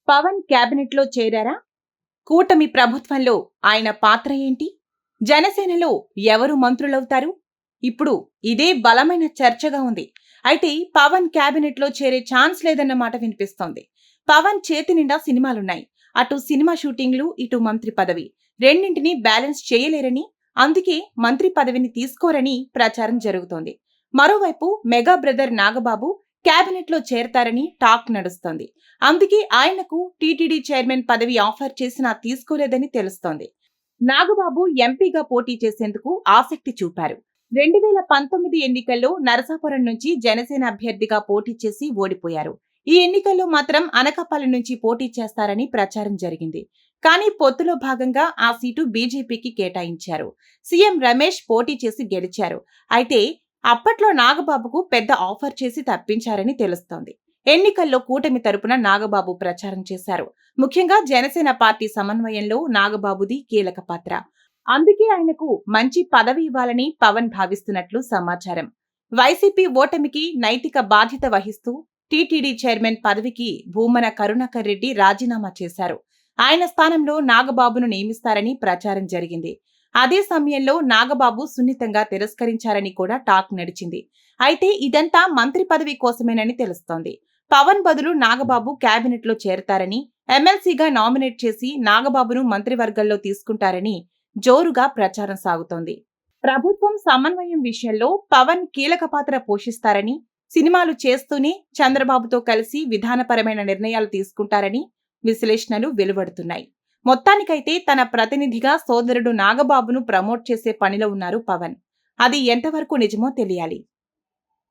Pawan cabinet లో చేరారా? కూటమి ప్రభుత్వంలో ఆయన పాత్ర ఏంటి? జనసేనలో ఎవరు మంత్రులవుతారు? ఇప్పుడు ఇదే బలమైన చర్చగా ఉంది. అయితే పవన్ క్యాబినెట్ లో చేరే ఛాన్స్ లేదన్న మాట వినిపిస్తోంది. పవన్ చేతి నిండా సినిమాలున్నాయి. అటు సినిమా షూటింగ్లు, ఇటు మంత్రి పదవి రెండింటినీ బ్యాలెన్స్ చేయలేరని, అందుకే మంత్రి పదవిని తీసుకోరని ప్రచారం జరుగుతోంది. మరోవైపు మెగా బ్రదర్ నాగబాబు క్యాబినెట్ లో చేరతారని టాక్ నడుస్తోంది. అందుకే ఆయనకు టీటీడీ చైర్మన్ పదవి ఆఫర్ చేసినా తీసుకోలేదని తెలుస్తోంది. నాగబాబు ఎంపీగా పోటీ చేసేందుకు ఆసక్తి చూపారు. 2019 ఎన్నికల్లో నరసాపురం నుంచి జనసేన అభ్యర్థిగా పోటీ చేసి ఓడిపోయారు. ఈ ఎన్నికల్లో మాత్రం అనకాపల్లి నుంచి పోటీ చేస్తారని ప్రచారం జరిగింది. కానీ పొత్తులో భాగంగా ఆ సీటు బీజేపీకి కేటాయించారు. సీఎం రమేష్ పోటీ చేసి గెలిచారు. అయితే అప్పట్లో నాగబాబుకు పెద్ద ఆఫర్ చేసి తప్పించారని తెలుస్తోంది. ఎన్నికల్లో కూటమి తరపున నాగబాబు ప్రచారం చేశారు. ముఖ్యంగా జనసేన పార్టీ సమన్వయంలో నాగబాబుది కీలక పాత్ర. అందుకే ఆయనకు మంచి పదవి ఇవ్వాలని పవన్ భావిస్తున్నట్లు సమాచారం. వైసీపీ ఓటమికి నైతిక బాధ్యత వహిస్తూ టీటీడీ చైర్మన్ పదవికి భూమన కరుణాకర్ రెడ్డి రాజీనామా చేశారు. ఆయన స్థానంలో నాగబాబును నియమిస్తారని ప్రచారం జరిగింది. అదే సమయంలో నాగబాబు సున్నితంగా తిరస్కరించారని కూడా టాక్ నడిచింది. అయితే ఇదంతా మంత్రి పదవి కోసమేనని తెలుస్తోంది. పవన్ బదులు నాగబాబు క్యాబినెట్ లో చేరతారని, ఎమ్మెల్సీగా నామినేట్ చేసి నాగబాబును మంత్రివర్గంలో తీసుకుంటారని జోరుగా ప్రచారం సాగుతోంది. ప్రభుత్వం సమన్వయం విషయంలో పవన్ కీలక పాత్ర పోషిస్తారని, సినిమాలు చేస్తూనే చంద్రబాబుతో కలిసి విధానపరమైన నిర్ణయాలు తీసుకుంటారని విశ్లేషణలు వెలువడుతున్నాయి. మొత్తానికైతే తన ప్రతినిధిగా సోదరుడు నాగబాబును ప్రమోట్ చేసే పనిలో ఉన్నారు పవన్. అది ఎంతవరకు నిజమో తెలియాలి.